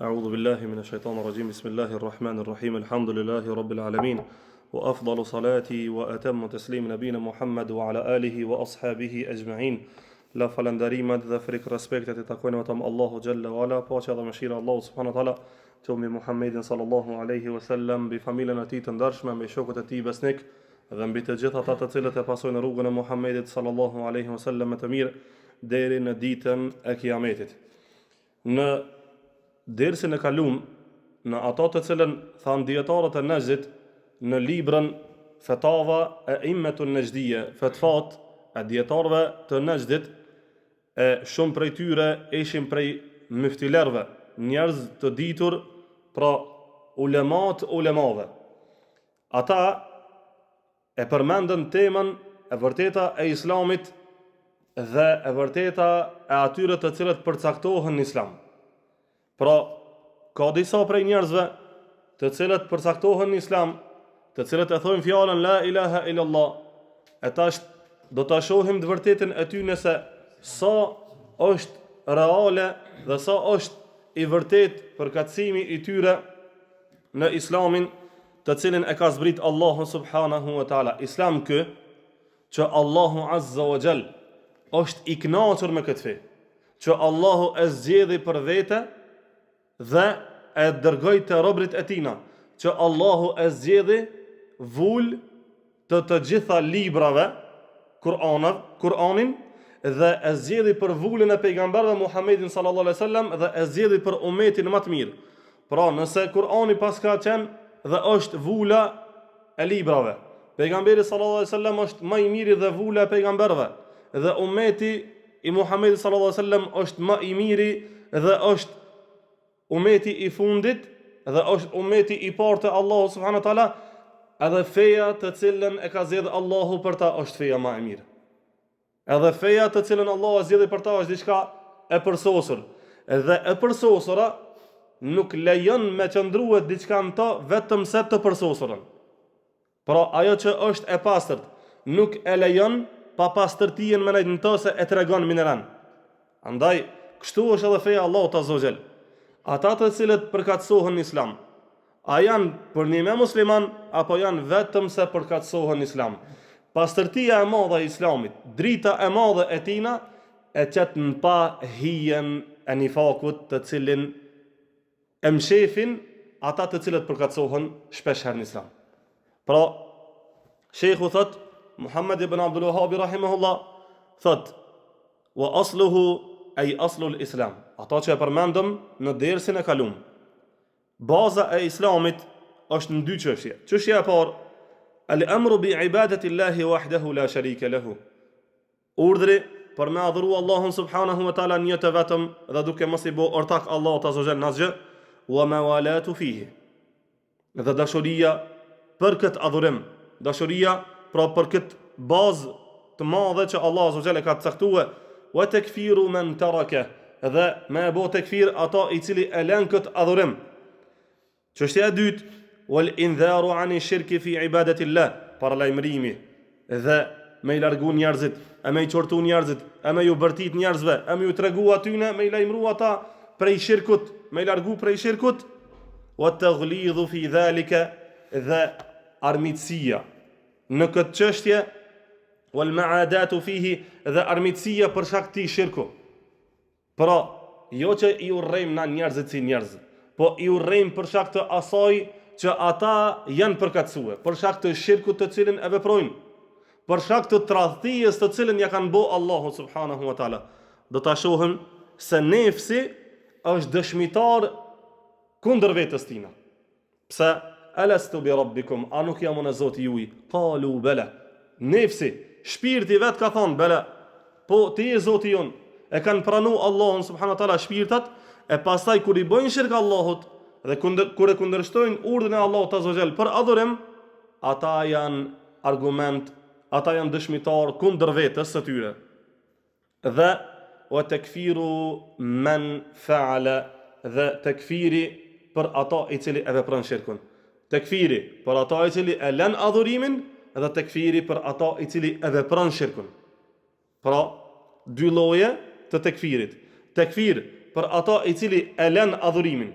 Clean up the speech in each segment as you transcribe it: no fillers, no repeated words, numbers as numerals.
أعوذ بالله من الشيطان الرجيم بسم الله الرحمن الرحيم الحمد لله رب العالمين وأفضل صلاتي وأتم تسليم نبينا محمد وعلى آله وأصحابه أجمعين La falënderimet dhe frikë respektet I takojnë vetëm Allahu Gjelle Wala, paqja dhe mëshira Allahu Subhanahu wa Taala të mbi Muhammedin sallallahu alaihi wasallam, mbi familjen e tij të ndershme, mbi shokët e tij besnik dhe mbi të gjithë ata të cilët e pasojnë rrugën e Muhammedit sallallahu alaihi wasallam me të mirë deri në ditën e Kiametit. Në dersin e kaluam, në ato të cilën thanë dietarët e Nejdit në librën Fetava e Immetun Nejdije, fetvat e dietarëve të Nejdit, e shumë prej tyre ishin prej myftilerve, njerëz të ditur, pra ulemave. Ata e përmendën temën e vërteta e Islamit dhe e vërteta e atyre të cilët përcaktohen në Islam. Pra, ka disa prej njerëzve të cilët përcaktohen në Islam, të cilët e thojnë fjalën la ilaha illallah, e tash do ta shohim të vërtetën e tyre se sa është reale dhe sa është I vërtet përkatësimi I tyre në Islamin të cilin e ka zbrit Allahu subhanahu wa taala. Islam kë që Allahu azza wa jall është I kënaqur me këtë fe, që Allahu e zgjedhi për vete dhe e dërgoi te robërit e tina, që Allahu e zgjedhi vul të gjitha librave, Kur'anin, dhe e zgjedhi për vulën e pejgamberëve Muhammedin sallallahu alaihi wasallam dhe e zgjedhi për ummetin më të mirë. Pra, nëse Kur'ani paska qenë dhe është vula e librave, pejgamberi sallallahu alaihi wasallam është më I miri dhe vula e pejgamberëve, dhe ummeti I Muhammedit sallallahu alaihi wasallam është më I miri dhe është ummeti I fundit dhe është ummeti I parë të Allahu subhanahu wa taala, edhe feja të cilën e ka zgjedhur Allahu për ta është feja më e mirë. Edhe feja të cilën Allahu e zgjedhi për ta është diçka e përsosur. Edhe e përsosura nuk lejon me qëndruhet diçka në ta vetëm se të përsosurën. Pra, ajo që është e pastërt nuk e lejon pa pastërtinë me në ta se e tregon mineran. Andaj, kështu është edhe feja Allahut azza wa jall. Ata të cilët përkatësohen në Islam, a janë për një me musliman, apo janë vetëm se përkatësohen në Islam? Pastërtia e madhe e Islamit, drita e madhe e tina, e qëtë në pa hijen e nifakut të cilin e mshefin ata të cilët përkatësohen shpesh herë në Islam. Pra, shekhu thot, Muhammed ibn Abdul Wahhabi rahimahullah, thot, wa asluhu ay aslul Islam. Ata që e përmendëm në dersin e kalum. Baza e Islamit është në dy çështje. Çështja e parë, al-amru bi ibadati Allahi wahdahu la sharika lahu. Urdhri për me adhuru Allahun subhanahu wa taala një të vetëm dhe duke mos I bë ortak Allahut azza wa jall në asgjë, wa mawalatu fihi. Dhe dashuria për këtë adhurim, dashuria pra për këtë bazë të madhe që Allah azza wa jall e ka caktuar, wa takfiru man taraka, dhe me bë tekfir ata I cili e lën këtë adhurim. Çështja e dytë, wal indharu ani shirki fi ibadati Allah, paralajmërimi dhe me I largu njerëzit, e me I qortu njerëzit, e me ju bërtit njerëzve, e me ju tregu atyne, me I lajmëru ata prej shirkut, me I largu prej shirkut, wa taghlidhu fi dhalika, dhe armitësia në këtë çështje, wal ma'adatu fihi, dhe armitësia për shkak të shirku. Pra, jo që I urrejmë na njerëzit si njerëz, po I urrejmë për shkak të asaj që ata janë përkatësue, për shkak të shirkut të cilin e veprojnë, për shkak të tradhties të cilin ja kanë bë Allahu subhanahu wa taala. Do ta shohim se nefsi është dëshmitar kundër vetes tina. Pse? Alastu bi rabbikum, a nuk jam unë Zoti juaj? Qalu bala. Nefsi, shpirti vet ka thonë bala. Po ti je Zoti jon. E kanë pranu Allahun subhanahu wa taala shpirtat, e pastaj kur I bëjnë shirk Allahut dhe kur e kundërshtojnë urdhën e Allahut azza wa jall për adhurim, ata janë argument, ata janë dëshmitar kundër vetes së tyre. Dhe wa takfiru man fa'ala, dhe takfiri për ata I cili e vepron shirkun. Takfiri për ata I cili e lën adhurimin dhe takfiri për ata I cili e vepron shirkun. Pra, dy lloje të takfirit. Takfir për ata I cili e lën adhurimin,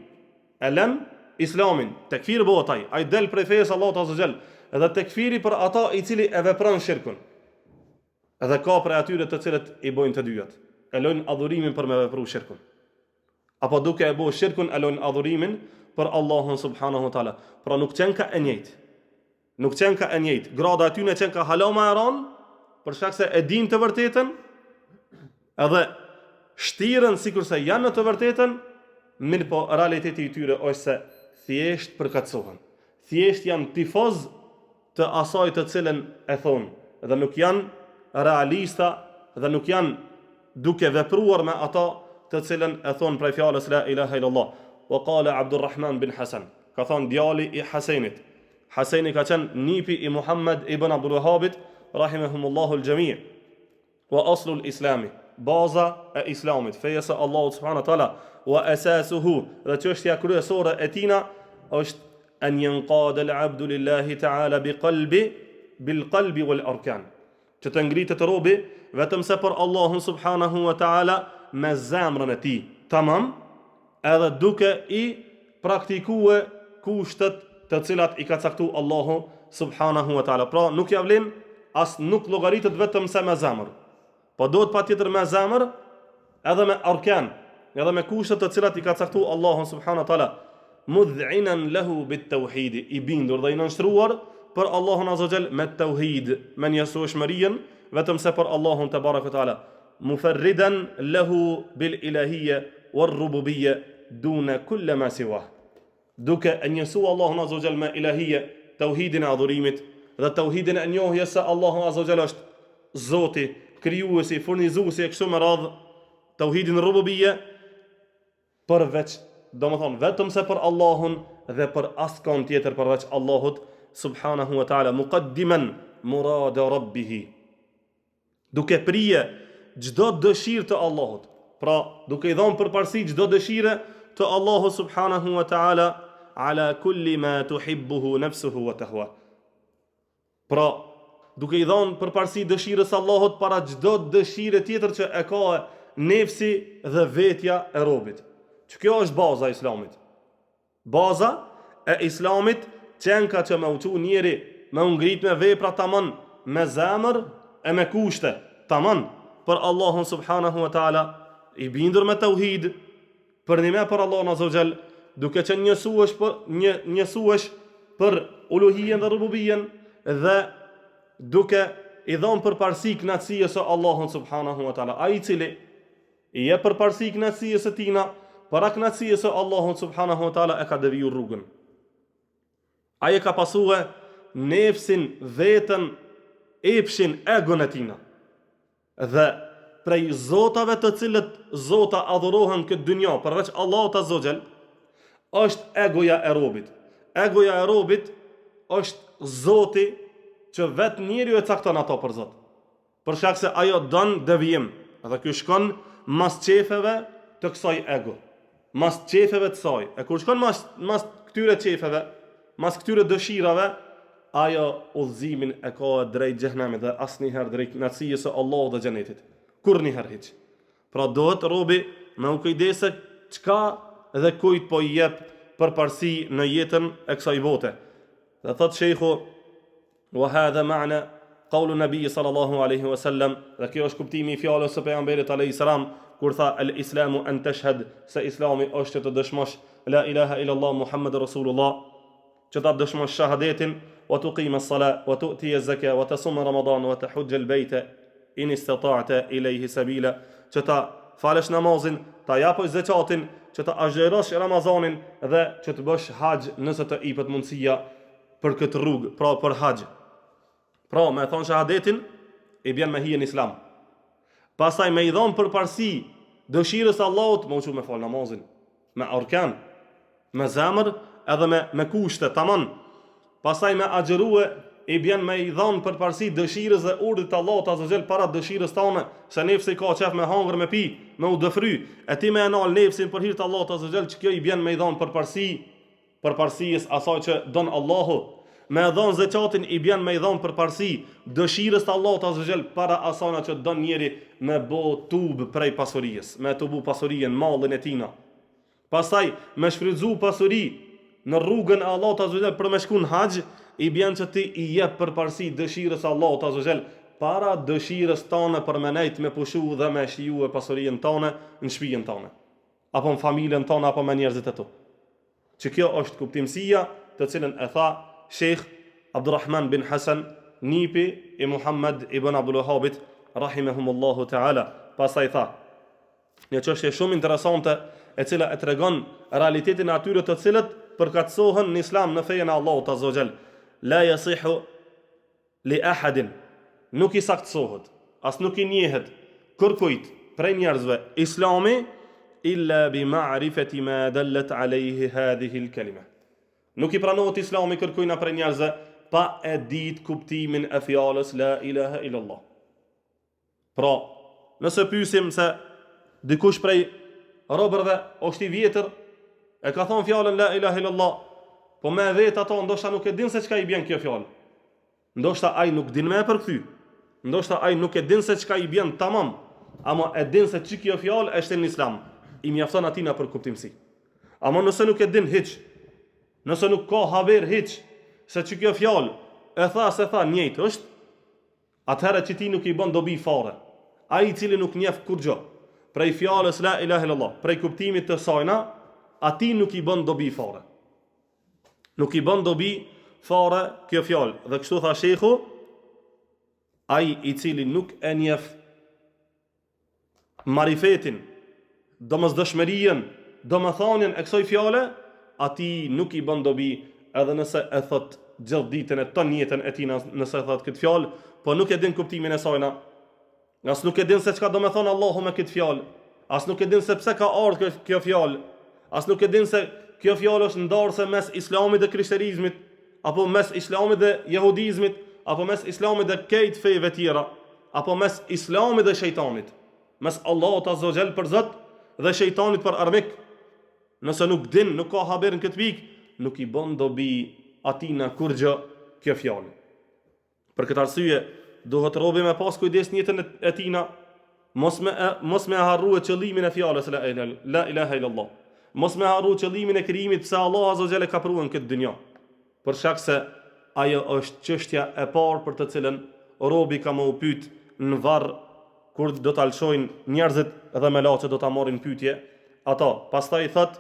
e lën islamin, tekfiri bëhet ai del prej fesë Allahut azza xal, edhe tekfiri për ata i cili e vepron shirkun. Edhe ka prej atyre të cilët i bojnë të dyjat, e lojnë adhurimin për me vepru shirkun, apo duke e bërë shirkun e lojnë adhurimin për Allahun subhanahu wa taala. Pra nuk qenë ka e njëjtë. Nuk qenë ka e njëjtë. Grada aty në qenë ka halama e ranë, për shkak se e din të vërtetën, edhe shtiren sikur se janë në të vërtetën, mirë po realiteti i tyre është se thjesht përkatësohen. Thjesht janë tifoz të asaj të cilën e thonë, dhe nuk janë realista, dhe nuk janë duke vepruar me ata të cilën e thonë prej fjalës la ilaha illallah. Wa qala Abdurrahman bin Hasan, ka thonë djali i Hasenit. Haseni ka qenë nipi i Muhammad ibn Abdul Wahhabit, rahimahumullahu al-jami'. Wa aslu al-islami, baza e islamit, feja se Allahu subhanahu wa taala, wa asasuhu, dhe çështja kryesore e tina është an yanqada al-'abdu lillahi ta'ala bil qalbi wal arkan. Që të ngritet robi vetëm se për Allahun subhanahu wa taala me zemrën e tij, tamam, edhe duke i praktikue kushtet të cilat i ka caktuar Allahu subhanahu wa taala. Pra nuk ja vlen as nuk llogaritet vetëm se me zemër, po duhet patjetër me zemër edhe me arkan, edhe me kushtet të cilat i ka caktuar Allahu subhanahu wa taala, mudhinan lahu bit tauhid, i bindur dhe i nënshtruar për Allahun azza xal me tauhid, me njësueshmërinë vetëm se për Allahun te baraka taala, mufarridan lahu bil ilahiyya war rububiyya duna kull ma siwa, duke e njësu Allahun azza xal me ilahiyya, tauhidin e adhurimit dhe tauhidin e njohjes se Allahu azza xal është Zoti, krijuesi, furnizuesi e kështu me radhë, tauhidin rububiyya përveç, domethënë vetëm se për Allahun dhe për askon tjetër përveç Allahut subhanahu wa taala, muqaddiman murad rabbih, duke prije çdo dëshirë të Allahut. Pra, duke i dhënë përparësi çdo dëshire të Allahut subhanahu wa taala, ala kulli ma tuhibbuhu nafsuhu wa tahwa. Pra, duke i dhënë përparësi dëshirës Allahut para çdo dëshire tjetër që e ka nefsi dhe vetja e robit. Që kjo është baza e islamit. Baza e islamit qenë ka që me uqu njeri me ngrit me vepra tamam, me zemër e me kushte tamam, për Allahun subhanahu wa taala, i bindur me tauhid, për nime për Allahun azza wa jall, duke qenë njësuesh për uluhijen dhe rububijen, dhe duke i dhënë përparësi kënaqësisë së Allahun subhanahu wa taala, ai i cili i jep përparësi kënaqësisë së tina para kënaqësisë së Allahut subhanahu wa taala, e ka deviju rrugën. Ai e ka pasue nefsin, vetën, epshin, egon e tina. Dhe prej zotave të cilët zota adhurohen këtë dynja përveç Allahut azza wa jall, është egoja e robit. Egoja e robit është zoti që vetë njeriu e cakton ato për zot. Për shkak se ajo don devijim, dhe ky shkon mas qefeve të kësaj ego, mas qefeve të saj. E kur shkon mas këtyre qefeve, mas këtyre dëshirave, ajo udhëzimin e ka drejt xhehenamit dhe asnjëherë drejt kënaqësisë së Allahut dhe xhenetit. Kurrëherë hiç. Pra dohet robi me u kujdese çka dhe kujt po i jep përparësi në jetën e kësaj bote. Dhe thot sheikhu, wa hadha ma'na qawlu nabi sallallahu alaihi wasallam, dhe kjo është kuptimi i fjalës së pejgamberit alayhis salam kur tha el islamu an tashhad, se islami është të dëshmosh la ilaha illa allah muhammedur rasulullah, që ta dëshmosh shahadetin, wa tuqima as-salat wa tu'ti az-zakat wa tasum ramadan wa tahujja al-bayta in istata'ta ilayhi sabila, që ta falësh namazin, ta japësh zakatin, që ta agjerosh Ramazanin dhe që të bësh haxh nëse të jepet mundësia për këtë rrugë, pra për haxh. Pra me thon shahadetin i bjen me hijen islam. Pastaj me i dhon përparësi dëshirës Allahut, më uçu me fal namazin, me arkan, me zemër edhe me kushte tamam. Pastaj me agjerue i bjen me i dhon përparësi dëshirës dhe urdhit të Allahut azza xal para dëshirës tone, se nefsi ka qef me hangër, me pi, me u dëfry, e ti me nal nefsin për hir të Allahut azza xal, që kjo i bjen me i dhon përparësisë asaj që don Allahu. Me dhon zakatin i bjen me i dhon përparësi dëshirës të Allahut azza xal para asaj që don njeri me bë tub prej pasurisë, me tubu pasurinë, mallin e tina. Pastaj me shfrytzu pasuri në rrugën e Allahut azza wa jall për me shku në haxh, i bën që ti i jep përparësi dëshirës së Allahut azza wa jall para dëshirës tone për me nejt me pushu dhe me shiju e pasurinë tone në shtëpinë tone, apo në familjen tone, apo me njerëzit e tu. Që kjo është kuptimësia të cilën e tha Sheikh Abdurrahman bin Hasan, nipi i Muhammad ibn Abdul Wahhabit rahimahumullahu ta'ala. Pastaj tha, një çështje shumë interesante e cila e tregon realitetin e atyre të cilët përkatësohen në Islam në fejen e Allahut azza wa jall. La yasihu li ahadin, nuk i saktësohet, as nuk i njehet kërkujt prej njerëzve Islami illa bi ma'rifati ma dallat alayhi hadhihi al-kalima. Nuk i pranohet Islami kërkujna prej njerëzve pa e ditë kuptimin e fjalës la ilaha illallah. Pra, nëse pyesim se dikush prej robërve është i vjetër, e ka thonë fjalën la ilaha illallah, po me vetë ato ndoshta nuk e din se çka i bën kjo fjalë. Ndoshta ai nuk din me e përkthy. Ndoshta ai nuk e din se çka i bën tamam, ama e din se ç'i kjo fjalë është në Islam. I mjafton atina për kuptimsi. Ama nëse nuk e din hiç, nëse nuk ka haber hiç se ç'i kjo fjalë e tha se tha njëjtë është, atëherë që ti nuk i bën dobi fare. Ai i cili nuk njeh kurrë prej fjalës la ilaha illallah, prej kuptimit të sajna, ati nuk i bën dobi fare. Nuk i bën dobi fare kjo fjalë. Dhe kështu tha shejhu, ai i cili nuk e njeh marifetin, domosdoshmërinë, domethënien e kësaj fjale, ati nuk i bën dobi edhe nëse e thot gjithë ditën e ton jetën e tij nëse thot këtë fjalë, po nuk e din kuptimin e sajna. As nuk e din se çka do me thonë Allahu me këtë fjalë, as nuk e din se pse ka ardhur kjo fjalë, as nuk e din se kjo fjalë është ndarëse mes Islamit dhe Krishterizmit, apo mes Islamit dhe Jehudizmit, apo mes Islamit dhe këtij feve tjera, apo mes Islamit dhe shejtanit, mes Allahut azza wa jall për Zot dhe shejtanit për armik. Nëse nuk din, nuk ka haber në këtë pikë, nuk i bën dobi atina kurrë kjo fjalë. Për këtë arsye, duhet robi me pas kujdes në jetën e tina, mos me harrua qëllimin e fjalës la ilaha illallah. Mos me harrua qëllimin e krijimit pse Allah azza wa jalla ka pruar në këtë dynjë. Për shkak se ajo është çështja e parë për të cilën robi ka më u pyet në varr kur do ta lëshojnë njerëzit dhe me laçë do ta marrin pyetje ata. Pastaj thot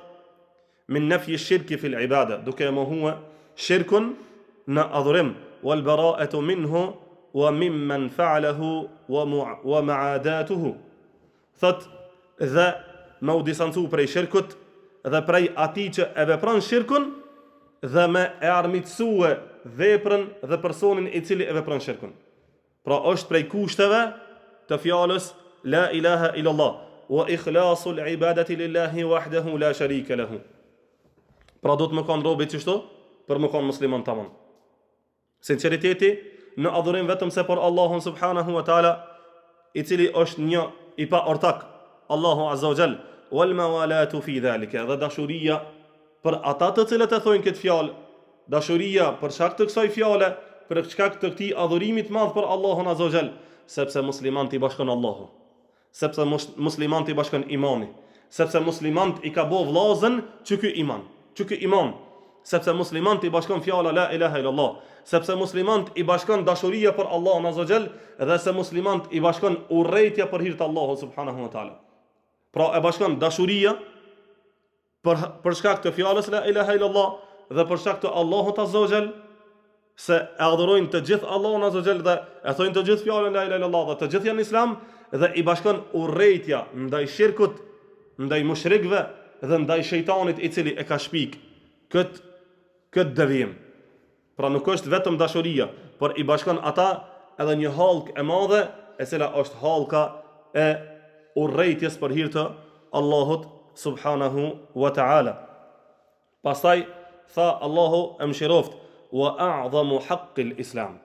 min nafyi shirki fil ibada, duke mohue shirkun në adhurim, wal bara'atu minhu wa mimman fa'alahu wa ma'adatuhu. Thot dhe me u distancu prej shirkut dhe prej atij që e vepron shirkun dhe me e armiqësue veprën dhe personin i cili e vepron shirkun. Pra është prej kushteve të fjalës la ilaha illallah wa ikhlasul ibadati lillahi wahdahu la sharika lahu. Pra do të më kanë robi qështu për më kanë musliman tamam. Sinceriteti në adhurim vetëm se për Allahun subhanahu wa taala, i cili është një i pa ortak, Allahu azza wa jall, wal mawalatu fi dhalika, dhe dashuria për ata të cilët e thojnë këtë fjalë, dashuria për shkak të kësaj fjale, për shkak të këtij adhurimit madh për Allahun azza wa jall, sepse muslimanti bashkon Allahu, sepse muslimanti bashkon imani, sepse muslimanti i ka bo vllazën që ky iman, sepse muslimanti i bashkon fjala la ilaha illallah, sepse muslimanti i bashkon dashuria për Allahun azza wa jall, dhe se muslimanti i bashkon urrejtja për hir të Allahut subhanahu wa taala. Pra e bashkon dashuria për shkak të fjalës la ilaha illallah dhe për shkak të Allahut azza wa jall, se e adhurojnë të gjithë Allahun azza wa jall dhe e thojnë të gjithë fjalën la ilaha illallah dhe të gjithë janë islam, dhe i bashkon urrejtja ndaj shirkut, ndaj mushrikëve dhe ndaj shejtanit i cili e ka shpik këtë devijim. Pra nuk është vetëm dashuria, por i bashkon ata edhe një hallkë e madhe, e cila është hallka e urrejtjes për hir të Allahut subhanahu wa ta'ala. Pastaj tha Allahu e mëshiroft, wa a'dhamu haqqil islam.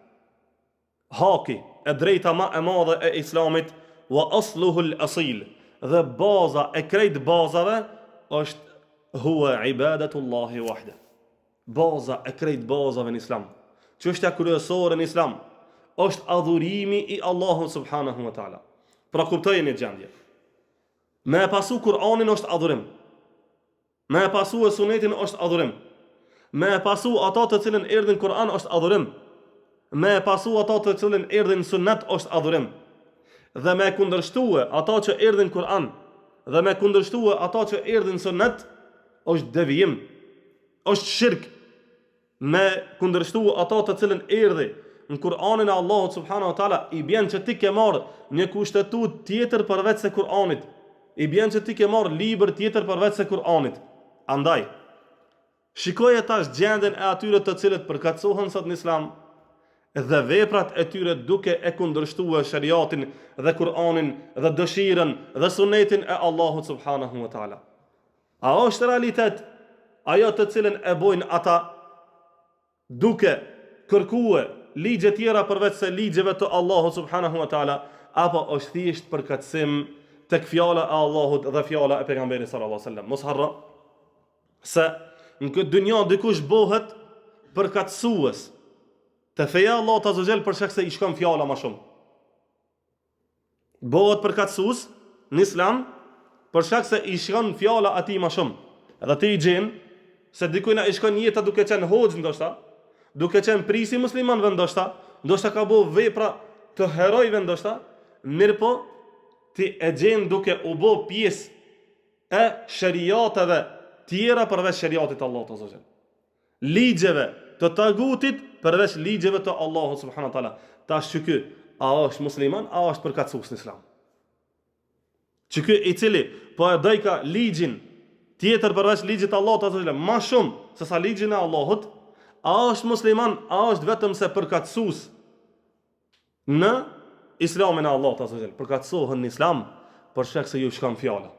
Haki e drejta ma e madhe e islamit, wa asluhu al-asil, dhe baza e krejt bazave është huwa ibadatullahi wahda. Baza e krejt bazave në islam, çështja kryesore në islam është adhurimi i Allahut subhanahu wa taala. Pra kuptojeni gjendje. Me pasu Kur'anin është adhurim. Me e pasu e sunetin është adhurim. Me e pasu ata të cilën erdhin Kur'an është adhurim. Me e pasu ata të cilën erdhin sunet është adhurim. Dhe me kundërshtue ata që erdhin Kur'an dhe me kundërshtue ata që erdhin sunet është devijim, është shirk. Me kundërshtue ata të cilën erdhi në Kur'anin e Allahut subhanahu wa taala, i bjen që ti ke marrë një kushtetut tjetër përveç se Kur'anit. I bjen që ti ke marrë libër tjetër përveç se Kur'anit. Andaj, shikoje tash gjendjen e atyre të cilët përkatësohen sot në Islam dhe veprat e tyre duke e kundërshtuar shariatin dhe Kur'anin dhe dëshirën dhe sunetin e Allahut subhanahu wa taala. A është realitet ajo të cilën e bojnë ata duke kërkuar ligje tjera përveç se ligjeve të Allahut subhanahu wa taala, apo është thjesht përkatësim tek fjala e Allahut dhe fjala e pejgamberit sallallahu alaihi wasallam? Mos harro se në këtë dynjë dikush bëhet përkatësues të feja Allah të azogel për shkak se i shkon fjala ma shumë. Bëhet përkatësues në Islam për shkak se i shkon fjala ati ma shumë. Edhe ti i gjen se dikujna i shkon jeta duke qenë hoxh ndoshta, duke qenë prisi muslimanëve ndoshta ka bëu vepra të herojve ndoshta, mirë po ti e gjen duke u bë pjesë e shariateve tjera përveç shariatit Allahut azza wajal. Ligjeve të tagutit përveç ligjeve të Allahut subhanahu wa taala. Tash që ky a është musliman, a është përkatësues në Islam? Që ky i cili po e dojka ligjin tjetër përveç ligjit të Allahut azza wajal më shumë se sa ligjin e Allahut, a është musliman, a është vetëm se përkatësues në Islamin e Allahut azza wajal? Përkatësohen në Islam për shkak se ju shkon fjala.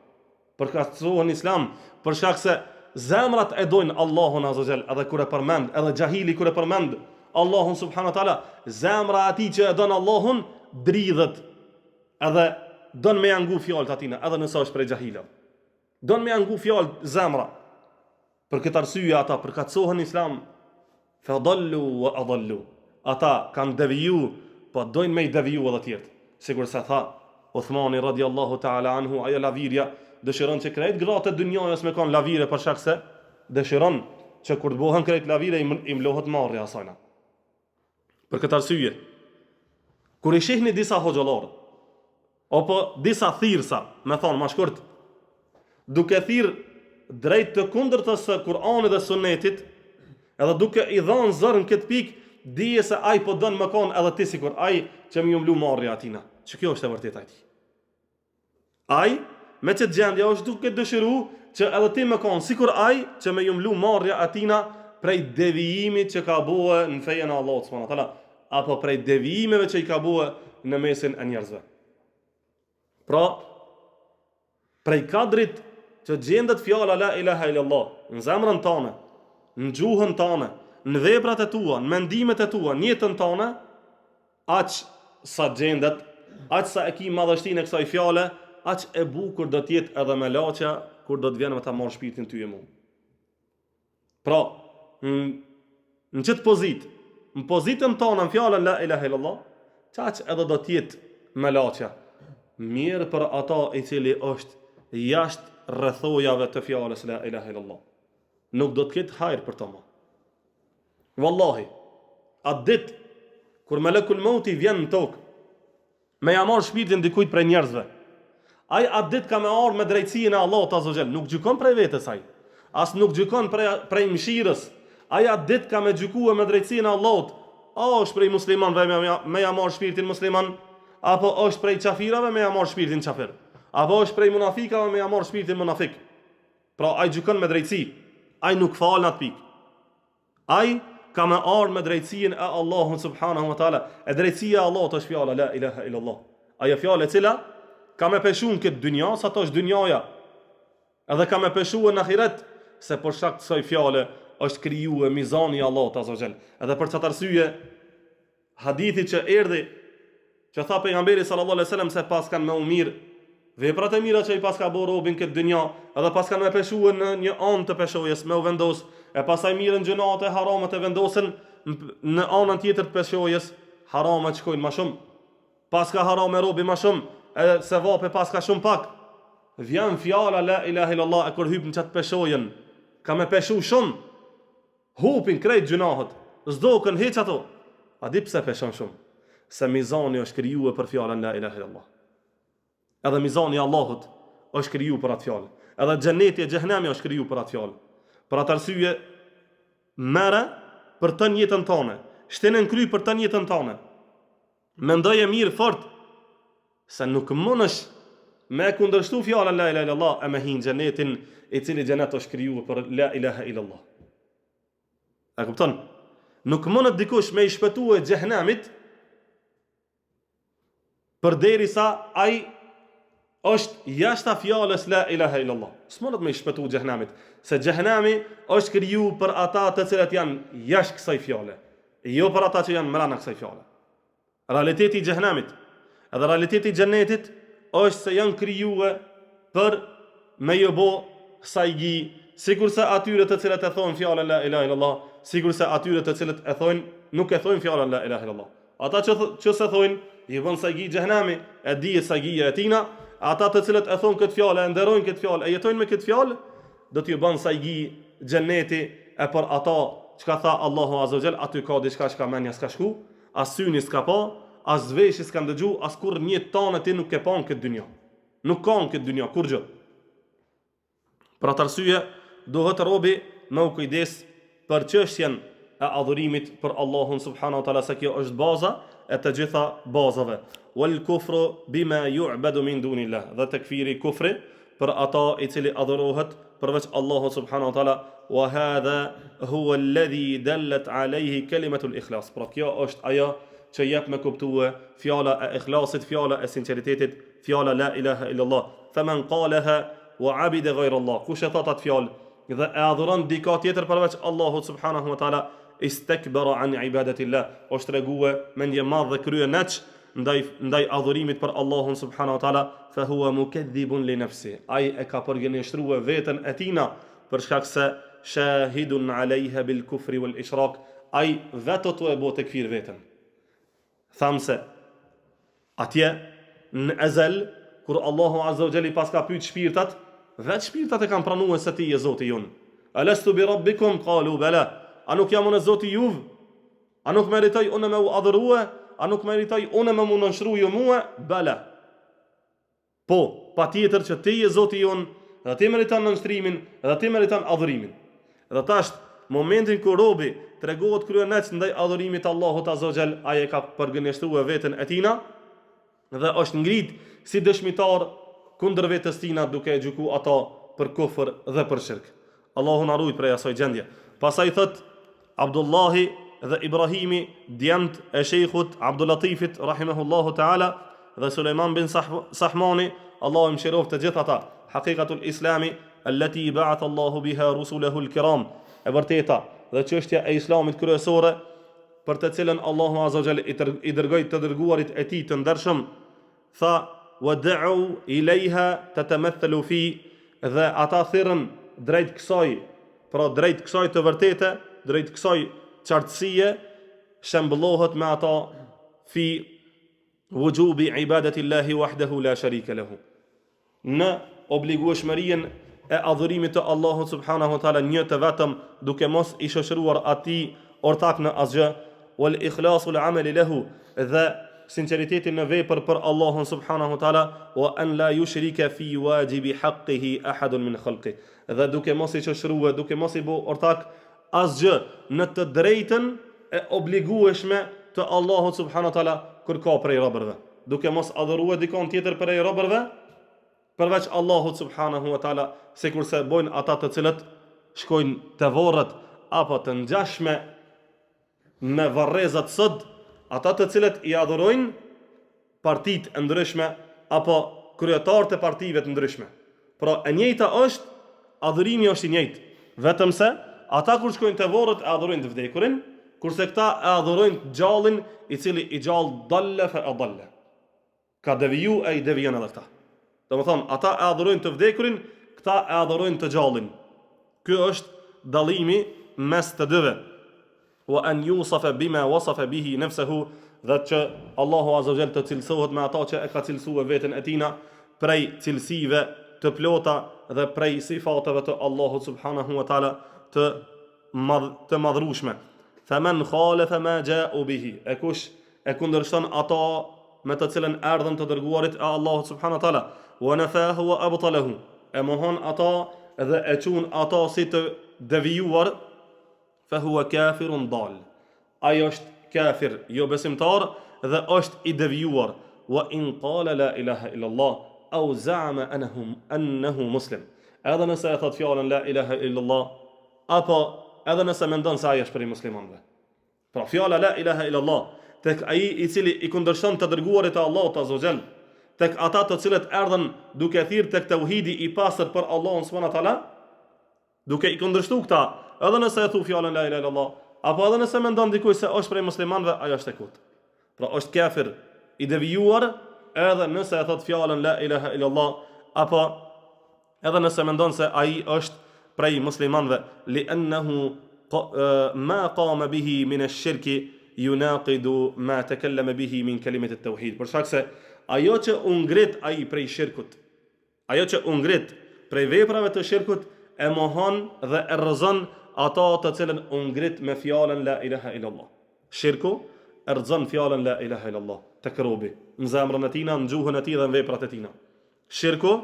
Përkatësohen në Islam për shkak se zemrat e dojnë Allahun azza wajal, edhe kur e përmend, edhe xahili kur e përmend Allahun subhanahu wa taala, zemra atij që e don Allahun dridhet, edhe don me angu fjalët atina, edhe nëse është prej xahilëve. Don me angu fjalë zemra. Për këtë arsye ata përkatësohen në Islam, fadallu wa adallu. Ata kanë deviju, po dojnë me i deviju edhe tjerë. Sigur se tha Uthmani radiallahu ta'ala anhu, ajo lavirja dëshiron që krejt gratë e dynjajës me kanë lavire për shkak se dëshiron që kur të bëhen krejt lavire i mlohet marrja asajna. Për këtë arsye, kur i shihni disa hoxhallarë apo disa thirrsa, me thonë më shkurt, duke thirr drejt të kundërtës së Kur'anit dhe Sunetit, edhe duke i dhënë zërin këtë pikë, dije se ai po don më kon edhe ti sikur ai që më mlu marrja atina. Që kjo është e vërtetë ai. Ai me që gjendja është duke dëshiru që edhe ti me konë sikur aj që me jumlu marrja atina prej devijimit që ka bue në fejen e Allahut subhanahu wa taala, apo prej devijimeve që i ka bue në mesin e njerëzve. Pra, prej kadrit që gjendet fjala la ilaha illallah në zemrën tane, në gjuhën tane, në veprat e tua, në mendimet e tua, në jetën tane, aq sa gjendet, aq sa e ki madhështinë e kësaj fjale, aq e bukur do t'jetë edhe me laqa kur do t'vjen me ta marrë shpirtin ty e mu. Pra, në qëtë pozit, në pozitën tonë në fjallën la ilaha illallah, qaq edhe do t'jetë me laqa. Mirë për ata i cili është jashtë rrethojave të fjallës la ilaha illallah. Nuk do t'ketë hajrë për të ma. Wallahi, atë dit, kur melekul mauti vjen në tokë, me ja marrë shpirtin dikujt prej njerëzve, ai atë dit ka me arë me drejtsinë e Allahut azza wajal, nuk gjykon prej vetës ai, as nuk gjykon prej mëshirës. Ai atë dit ka me gjykue me drejtsinë e Allahut, a është prej muslimanëve me ja marrë shpirtin musliman, apo është prej qafirave me ja marrë shpirtin qafir, apo është prej munafikave me ja marrë shpirtin munafik. Pra ai gjykon me drejtësi, ai nuk fal në atë pikë. Ai ka me arë me drejtsinë e Allahut subhanahu wa taala. E drejtësia e Allahut është fjala la ilaha illallah. Ajo fjalë e cila ka me peshu në këtë dynja, sa to është dynjaja, edhe ka me peshu në ahiret, se për shkak të kësaj fjale është kriju e mizani Allahut azza wajal. Edhe për çfarë arsye, hadithi që erdhi, që tha pejgamberi sallallahu alaihi wasallam se pas kanë më mirë veprat e mira që i pas ka bërë robin këtë dynja, edhe pas kanë me peshu në një anë të peshojës, me u vendos, e pasaj mirën gjënat e haramat e vendosen në anën tjetër të peshojës, haramat shkojnë ma shumë. Pas ka haram e robi ma shumë, e se vape pas ka shumë pak. vjen fjala la ilaha illallah e kur hyp në çat peshojën, ka me peshu shumë, hupin krejt gjunahët, s'dokën hiç ato. A di pse peshon shumë? Se mizani është krijuar për fjalën la ilaha illallah. Edhe mizani i Allahut është krijuar për atë fjalë. Edhe xheneti e xhehenami është krijuar për atë fjalë. Për atë arsye merre për të jetën tonë, shtenen kry për të jetën tonë. Mendoje mirë fort se nuk mundesh me kundërshtu fjalën la ilaha illallah e me hin xhenetin i cili xhenet është krijuar për la ilaha illallah. A kupton? Nuk mundet dikush me i shpëtue xhehenamit përderisa ai është jashta fjalës la ilaha illallah. S'mundet me i shpëtue xhehenamit, se xhehenami është krijuar për ata të cilët janë jashtë kësaj fjale, jo për ata që janë brenda kësaj fjale. Realiteti i xhehenamit edhe realiteti i xhenetit është se janë krijuar për me ju bë sajgi, sikurse atyre të cilët e thonë fjalën la ilaha illallah, sikurse atyre të cilët e thonë nuk e thonë fjalën la ilaha illallah. Ata që se thonë i bën sajgi xhehenami, e dihet sajgia e tina, ata të cilët e thonë këtë fjalë, e nderojnë këtë fjalë, e jetojnë me këtë fjalë, do t'ju bën sajgi xheneti e për ata çka tha Allahu azza wa jall, aty ka diçka që menja s'ka shku, as syni s'ka pa, as veshi s'ka ndëgju, as kur një tonë ti nuk e pa në këtë dynjë. Nuk ka në këtë dynjë kur gjë. Për atë arsye duhet robi me u kujdes për çështjen e adhurimit për Allahun subhanahu wa taala, se kjo është baza e të gjitha bazave. Wal kufru bima yu'badu min dunillah. Dhe tekfiri kufri për ata i cili adhurohet përveç Allahut subhanahu wa taala. Wa hadha huwa alladhi dallat alayhi kalimatul ikhlas. Pra kjo është ajo që jep me kuptue fjala e ikhlasit, fjala e sinqeritetit, fjala la ilaha illallah. Faman qalaha wa abida ghayra Allah. Kush e thot atë fjalë dhe e adhuron dika tjetër përveç Allahut subhanahu wa taala, istakbara an ibadatillah, është tregue mendje madh dhe krye neç ndaj adhurimit për Allahun subhanahu wa taala, fa huwa mukadhibun li nafsi. Ai e ka përgënjeshtruar veten e tina për shkak se shahidun alaiha bil kufri wal ishrak. Ai vetë to e bë tekfir veten. Thamse atje në ezel kur Allahu azza wa jalla pas ka pyet shpirtat, vetë shpirtat e kanë pranuar se ti je Zoti jon. Alastu bi rabbikum qalu bala. A nuk jam unë Zoti juv? A nuk meritoj unë me u adhurue? A nuk meritoj unë me mu nënshruje mua? Bala. Po, pa tjetër që ti je Zoti jon, dhe ti meriton nënshtrimin, dhe ti meriton adhurimin. Dhe tash momentin kur robi tregohet kryenec ndaj adhurimit Allahut azza wa jall, ai e ka përgënjeshtruar veten e tina dhe është ngrit si dëshmitar kundër vetes tina duke e gjyku ata për kufër dhe për shirk. Allahu na ruaj prej asaj gjendje. Pastaj thot Abdullahi dhe Ibrahimi, djemt e shejkhut Abdul Latifit rahimahullahu taala, dhe Sulejman bin Sahmani, Allahu mëshiroft të gjithë ata. Haqiqatul Islami allati ba'atha Allahu biha rusulahu al-kiram. E vërteta dhe çështja e Islamit kryesore për të cilën Allahu azza wa jalla i dërgoi të dërguarit e tij të ndershëm, tha wad'u ilayha tatamathalu fi, dhe ata thirrën drejt kësaj, pra drejt kësaj të vërtete, drejt kësaj qartësie, shembullohet me ata fi wujubi ibadati Allahi wahdahu la sharika lahu. Në obligueshmërinë e adhurimit të Allahut subhanahu wa taala një të vetëm, duke mos i shoqëruar atij ortak në asgjë, wal ikhlasu al-amali lahu, dhe sinqeriteti në vepër për Allahun subhanahu wa taala, wa an la yushrika fi wajibi haqqihi ahadun min khalqi, dhe duke mos i shoqëruar, duke mos i bë ortak asgjë në të drejtën e obligueshme të Allahut subhanahu wa taala kur ka prej robërve, duke mos adhuruar dikon tjetër prej robërve përveç Allahut subhanahu wa taala, sikurse bojnë ata të cilët shkojnë te varret apo të ngjashme me varrezat sot, ata të cilët i adhurojnë partitë e ndryshme apo kryetarët e partive të ndryshme. Pra e njëjta është, adhurimi është i njëjtë, vetëm se ata kur shkojnë te varret e adhurojnë të vdekurin, kurse këta e adhurojnë gjallin i cili i gjallë dalle fa adalla. Ka deviju e i devijon edhe këta. Do më thonë, ata e adhurojnë të vdekurin, këta e adhurojnë të gjallin. Ky është dallimi mes të dyve. Wa an yusafa bima wasafa bihi nafsuhu, dhe që Allahu azza wa jalla të cilësohet me ata që e ka cilësuar veten e tina prej cilësive të plota dhe prej sifateve të Allahut subhanahu wa taala të madhrueshme. Faman khalafa ma ja'u bihi, e kush e kundërshton ata me të cilën erdhën të dërguarit e Allahut subhanahu wa taala, wa nafahu wa abtalahu, e mohon ata dhe e çun ata si të devijuar, fa huwa kafirun dal, ai është kafir, jo besimtar dhe është i devijuar. Wa in qala la ilaha illa Allah au za'ama annahu muslim, edhe nëse e thot fjalën la ilaha illa Allah, apo edhe nëse mendon se ai është prej muslimanëve. Pra fjala la ilaha illa Allah tek ai i cili i kundërshton të dërguarit e Allahut azza wa jall, tek ata të cilët erdhën duke thirrë tek tauhidi i pastër për Allahun subhanahu wa taala, duke i kundërshtuar këta, edhe nëse e thu fjalën la ilaha illa Allah, apo edhe nëse mendon dikush se është prej muslimanëve, ai është e kut. Pra është kafir i devijuar, edhe nëse e thot fjalën la ilaha illa Allah, apo edhe nëse mendon se ai është prej muslimanëve, li'annahu ma qama bihi min ash-shirki yunaqidu ma takallama bihi min kalimat at-tauhid. Për shkak se ajo që u ngrit ai prej shirkut, ajo që u ngrit prej veprave të shirkut, e mohon dhe e rrezon ata të cilën u ngrit me fjalën la ilaha illa Allah. Shirku e rrezon fjalën la ilaha illa Allah tek robi, në zemrën e tina, në gjuhën e tij dhe në veprat e tina. Shirku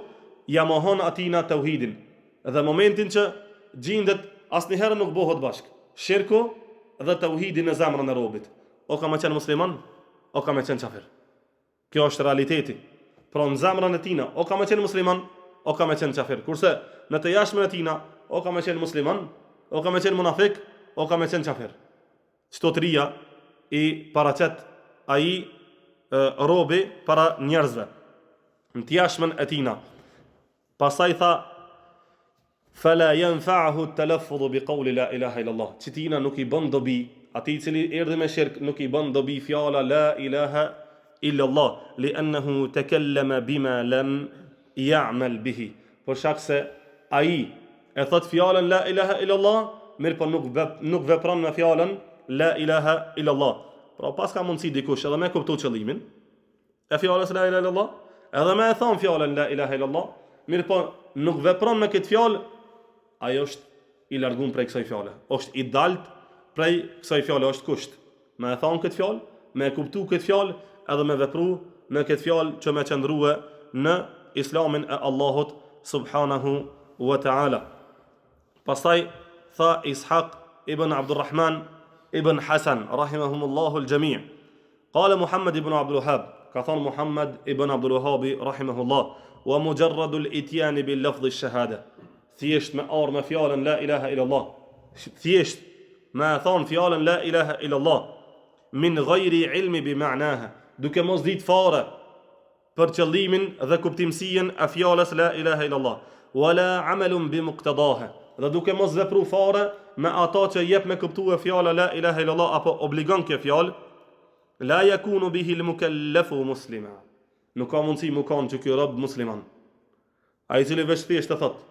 ja mohon atina tauhidin, dhe momentin që gjendet asnjëherë nuk bëhet bashk shirku dhe tauhidin në zemrën e robit. O ka më qenë musliman, o ka më qenë kafir. Kjo është realiteti. Pra në zemrën e tina, o ka më qenë musliman, o ka më qenë kafir. Kurse në të jashtmen e tina, o ka më qenë musliman, o ka më qenë munafik, o ka më qenë kafir. Çto të rria i paraqet ai robi para njerëzve në të jashtmen e tina. Pastaj tha fala yanfa'uhu at-talaffuz bi qawli la ilaha illa Allah. Citina nuk i bën dobi, atij i cili erdhi me shirk nuk i bën dobi fjala la ilaha illa Allah, li'annahu takallama bima lam ya'mal bihi. Për shkak se ai e thot fjalën la ilaha illa Allah, mirë po nuk vepron me fjalën la ilaha illa Allah. Pra pas ka mundsi dikush edhe me kuptu qëllimin e fjalës la ilaha illa Allah, edhe me e thon fjalën la ilaha illa Allah, mirë po nuk vepron me këtë fjalë, ai është i larguar prej kësaj fjale, është i dalt prej kësaj fjale, është kusht me e thon këtë fjalë, me e kuptu këtë fjalë, edhe me vepru me këtë fjalë që me qëndrua në islamin e Allahut subhanahu wa ta'ala. Pastaj tha Ishaq ibn Abdurrahman ibn Hasan rahimahumullahu al-jami', qala Muhammad ibn Abdul Wahhab, ka thon Muhammad ibn Abdul Wahhab rahimahullah, wa mujarradu al-ityan bil lafdh ash-shahada, thjesht me ardh me fjalën la ilaha illa Allah, thjesht me thon fjalën la ilaha illa Allah, min ghayri ilmi bi ma'naha, duke mos dit fare për qëllimin dhe kuptimsinë e fjalës la ilaha illa Allah, wala amalun bi muqtadaha, dhe duke mos vepru fare me ata që jep me kuptue fjala la ilaha illa Allah apo obligon kjo fjalë, la yakunu bihi al-mukallafu muslima, nuk ka mundësi mu kanë që kjo rob musliman. Ai i cili veç thjesht të thot,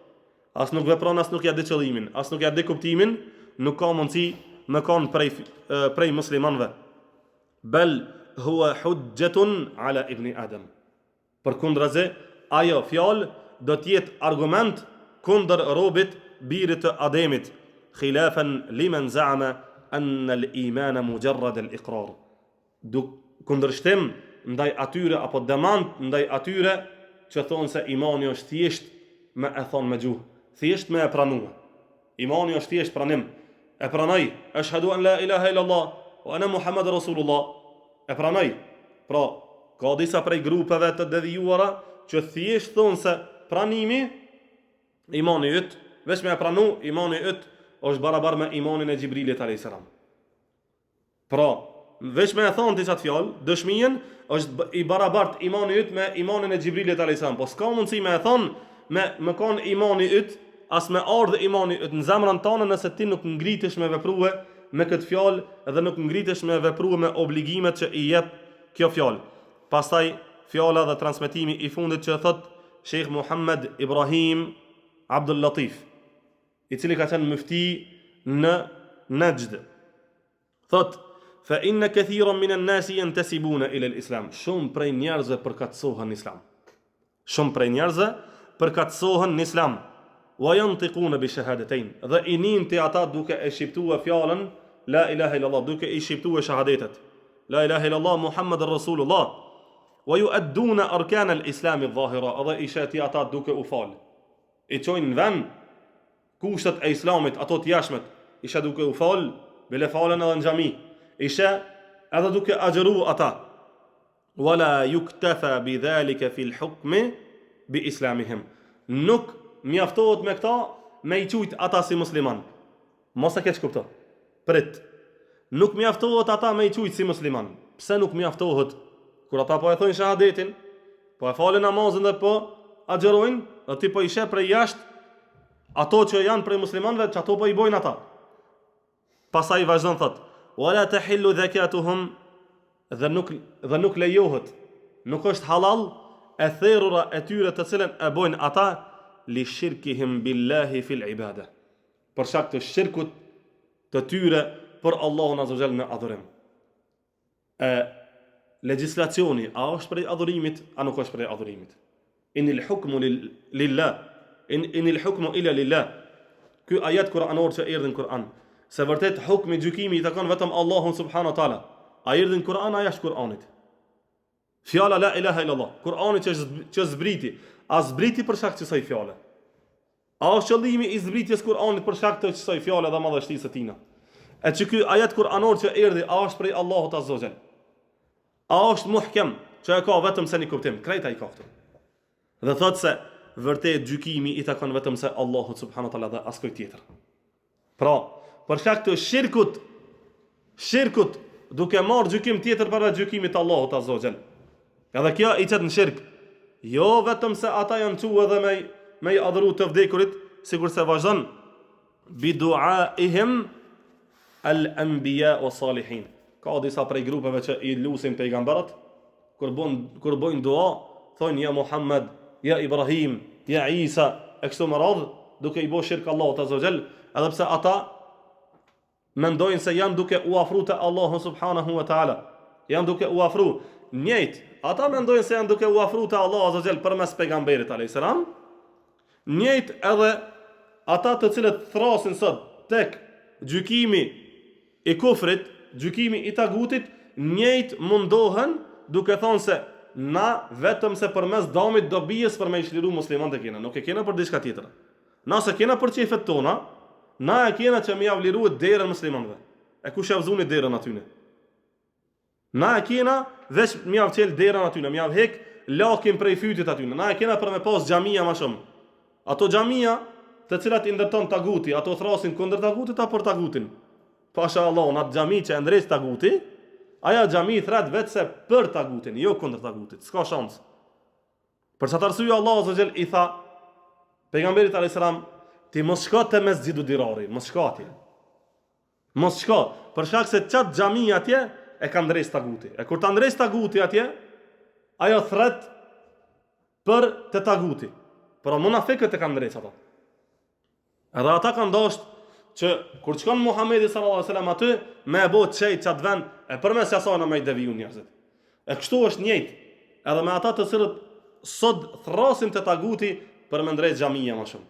as nuk vepron, as nuk ja di qëllimin, as nuk ja di kuptimin, nuk ka mundësi me kanë prej muslimanëve. Bel huwa hujjatun ala ibn Adam. Përkundrazi, ajo fjalë do të jetë argument kundër robit birit të Ademit, khilafan liman za'ama anna al-iman mujarrad al-iqrar. Kundërshtim ndaj atyre apo demand ndaj atyre që thonë se imani është thjesht me e thonë me gjuhë, thjesht me e pranua. Imani është thjesht pranim. E pranoj, ashhadu an la ilaha illa Allah wa ana Muhammad Rasulullah. E pranoj. Pra, ka disa prej grupeve të devijuara që thjesht thonë se pranimi imani yt, veç me e pranu imani yt është barabar me imanin e Gjibrilit a.s. Pra, veç me e thonë të qatë fjallë, dëshmijen është i barabart imani yt me imanin e Gjibrilit a.s. Po s'ka mundësi me e thonë me kanë imani yt, as me ardhë imani yt në zemrën tonë, nëse ti nuk ngritesh me vepruhe me këtë fjallë dhe nuk ngritesh me vepruhe me obligimet që i jep kjo fjallë. Pastaj fjalla dhe transmetimi i fundit që thot Sheikh Muhammad Ibrahim Abdul Latif, i cili ka qenë mufti në Najd, thot fa inna kathiran min an-nasi yantasibuna ila al-islam. Shumë prej njerëzve përkatësohen në islam. Shumë prej njerëzve përkatësohen në Islam. Wa yantiquna bi shahadatain. Dhe i nin të ata duke e shqiptuar fjalën la ilaha illallah, duke i shqiptuar shahadetet. La ilaha illallah Muhammadur Rasulullah. Wa yu'adduna arkan al-islam adh-dhahira. Dhe i shati ata duke u fal. I çojnë në vend kushtet e Islamit, ato të jashtmet. Isha duke u fal, bile falen edhe në xhami. Isha edhe duke agjëru ata. Wala yuktafa bidhalika fi al-hukm bi islamihim. Nuk mjaftohet me këta me i qujt ata si musliman. Mos e keq kupto. Prit. Nuk mjaftohet ata me i qujt si musliman. Pse nuk mjaftohet? Kur ata po e thojnë shahadetin, po e falen namazin dhe po agjërojnë, dhe ti po i sheh prej jashtë ato që janë prej muslimanëve, që ato po i bojnë ata. Pastaj vazhdon thot: "Wala tahillu zakatuhum", dhe nuk lejohet, nuk është halal e therrura e tyre të cilën e bojnë ata li shirkihim billahi fil ibada. Për shkak të shirkut të tyre për Allahun azza wa jall në adhurim. Legjislacioni a është prej adhurimit, a nuk është prej adhurimit? Inil hukmu lillah. Inil hukmu illa lillah. Ky ajet kuranor që erdhi në Kur'an, se vërtet hukmi, gjykimi i takon vetëm Allahun subhanahu wa taala. A erdhi në Kur'an, a jashtë Kur'anit? Fjala la ilaha illallah, Kur'ani që zbriti, a zbriti për shkak të kësaj fjale? A është qëllimi i zbritjes Kur'anit për shkak të kësaj fjale dhe madhështisë së tij? E që ky ajet kuranor që erdhi, a është prej Allahut azza wa jall? A është muhkem që e ka vetëm se një kuptim? Krejt ai ka këtu. Dhe thot se vërtet gjykimi i takon vetëm se Allahut subhanahu wa taala dhe askoj tjetër. Pra, për shkak të shirkut duke marrë gjykim tjetër para gjykimit të Allahut azza wa jall. Edhe kjo i qet në shirk. Jo vetëm se ata janë çuar edhe me i adhuru të vdekurit, sikur se vazhdon bi duaihim al-anbiya wa salihin. Ka disa prej grupeve që i lusin pejgamberët, kur bojnë dua, thonë ja Muhammed, ja Ibrahim, ja Isa, e kështu me radhë, duke i bërë shirk Allahut azza wa jall, edhe pse ata mendojnë se janë duke u afru te Allahu subhanahu wa taala. Janë duke u afru. Njëjtë, ata mendojnë se janë duke u afru te Allahu azza wa jall përmes pejgamberit alayhis salam. Njëjtë edhe ata të cilët thrasin sot tek gjykimi i kufrit, gjykimi i tagutit, njëjtë mundohen duke thonë se na vetëm se përmes damit do bijes për me i shliru muslimanët e kena, nuk e kena për diçka tjetër. Na se kena për qefet tona, na e kena që mi avliru derën muslimanëve. E ku shavzuni derën atyne? Na e kena veç mi avqel derën atyne, mi avhek lakin prej fytit atyne. Na e kena për me pas xhamia ma shumë. Ato xhamia të cilat i ndërton taguti, ato thrasin kundër tagutit apo për tagutin? Pasha Allah, në atë xhami që e ndres taguti, aja xhami thret vetë se për tagutin, jo kundër tagutit, s'ka shans. Për çfarë arsye Allah azza wa jall i tha pejgamberit alayhis salam, ti mos shko te Mesxhidu Dirari, mos shko atje. Mos shko, për shkak se çat xhami atje e ka ndres taguti. E kur ta ndres taguti atje, ajo thret për te taguti. Por munafiqët e kanë ndres ato. Edhe ata kanë dashur që kur shkon Muhamedi sallallahu alaihi wasallam aty me e bot çej çat vend e përmes asaj në me deviju njerëzit. E kështu është njëjtë edhe me ata të cilët sot thrasin te taguti për me ndrejt xhamia më shumë.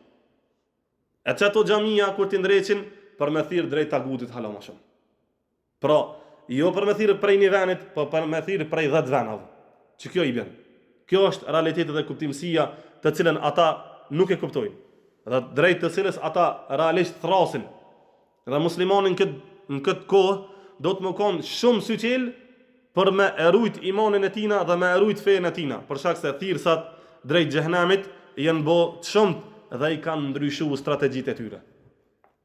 E çato xhamia kur ti ndreqin për me thirr drejt tagutit hala më shumë. Pra, jo për me thirr prej një venit, po për me thirr prej 10 venave. Që kjo i bën. Kjo është realiteti dhe kuptimësia të cilën ata nuk e kuptojnë. Dhe drejt të cilës ata realisht thrasin. Dhe muslimanin në këtë kohë do të më konë shumë syqel për me erujt imanin e tina dhe me erujt fejën e tina. Për shkak se thirrsat drejt xhehenamit janë bo të shumt dhe i kanë ndryshu strategjit e tyre.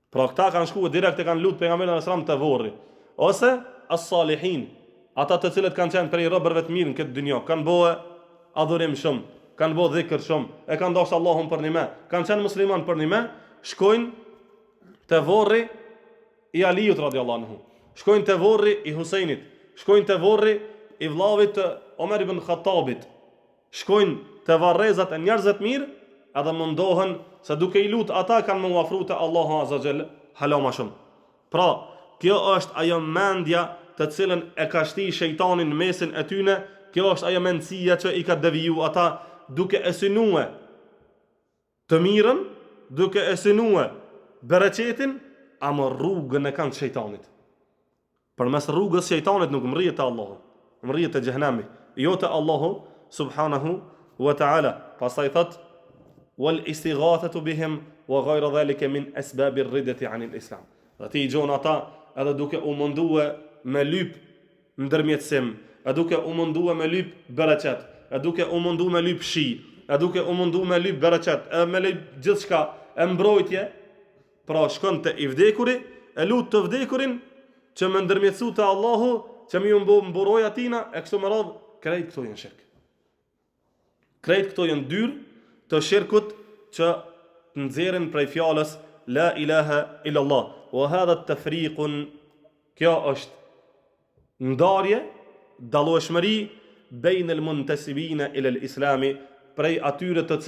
Pra këta kanë shku direkt e kanë lutë pejgamberin sallallahu alajhi wasallam të vorri. Ose as-salihin, ata të cilët kanë qenë prej robërve të mirë në këtë dynjë, kanë bëhe adhurim shumë, kanë bëhe dhikr shumë, e kanë dashur Allahun për një me, kanë qenë musliman për një me, shkojnë të vorri i Aliut radiallahu anhu, shkojnë të vorri i Husajnit, shkojnë të vorri i vllavit të Omer ibn Khattabit, shkojnë të varrezat e njerëzve të mirë, edhe mundohen se duke i lut ata kanë më ofruar te Allahu azza xal hala më shumë. Pra, kjo është ajo mendja të cilën e ka shti shejtanin në mesin e tyne, kjo është ajo mendësia që i ka deviju ata duke e synue të mirën, duke e synue bereqetin, ama rrugën e kanë të shejtanit. Për mes rrugës shejtanit nuk mrrihet te Allahu, mrrihet te xhehenami, jo te Allahu subhanahu wa ta'ala. Pastaj thot wal istighathatu bihim wa ghayra dhalika min asbab ar-riddati 'an al-islam. Dhe ti i gjon ata edhe duke u mundue me lyp ndërmjetësim, e duke u mundue me lyp bereqet, e duke u mundu me lyp shi, e duke u mundu me lyp bereqet, e me lyp gjithçka e mbrojtje. Pra shkon te i vdekuri, e lut të vdekurin që më ndërmjetësu te Allahu, që më ju mburoj atina, e kështu me radhë, krejt këto janë shirk. Krejt këto janë dyrë të shirkut që të nxjerrin prej fjalës la ilaha illa Allah. Wa hadha tafriqun, kjo është ndarje, dallueshmëri bejn el muntasibina ila al-islami, prej atyre të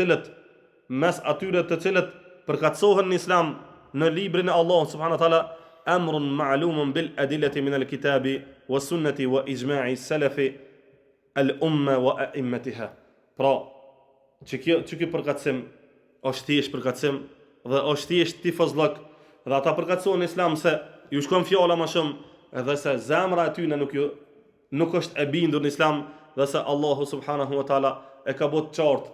cilët përkatësohen në islam në librin e Allah subhanahu wa taala, amrun ma'lumun bil adillati min al-kitabi was sunnati wa ijma'i salafi al-umma wa a'immatiha. Pra, që kjo përkatësim është thjesht përkatësim dhe është thjesht tifozllok, dhe ata përkatësohen në islam se ju shkon fjala më shumë, edhe se zemra e tyre nuk është e bindur në islam, dhe se Allahu subhanahu wa taala e ka bërë qartë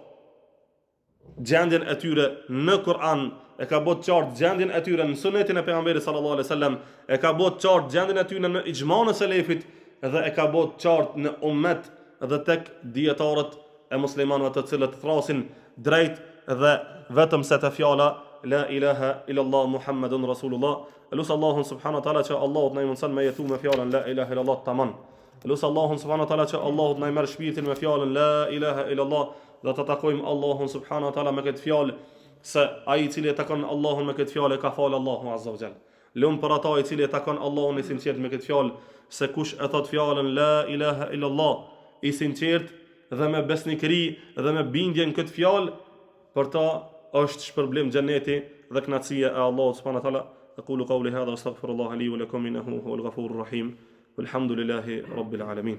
gjendjen e tyre në Kur'an, e ka bërë qartë gjendjen e tyre në sunetin e pejgamberit sallallahu alaihi wasallam, e ka bërë qartë gjendjen e tyre në ijma'un e selefit, dhe e ka bërë qartë në ummet dhe tek dietarët e muslimanëve të cilët thrasin drejt dhe vetëm se të fjala la ilaha illallah Muhammedun Rasulullah. Elusë Allahun subhanahu wa taala që Allahu na mundson me jetu me fjalën la ilaha illallah tamam. Elusë Allahun subhanahu wa taala që Allahu na merr shpirtin me fjalën la ilaha illallah, dhe të takojmë Allahun subhanahu wa taala me këtë fjalë, se ai i cili e takon Allahun me këtë fjalë ka falë Allahu azza wa jall. Lum për ata i cili e takon Allahun i sinqert me këtë fjalë, se kush e thot fjalën la ilaha illallah i sinqert dhe me besnikëri dhe me bindje në këtë fjalë, për ta është shpërblim xheneti dhe kënaqësia e Allahut subhanahu wa taala. Aqulu qawli hadha astaghfirullaha li wa lakum innahu huwal ghafurur rahim. Walhamdulillahi rabbil alamin.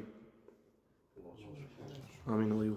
Amin.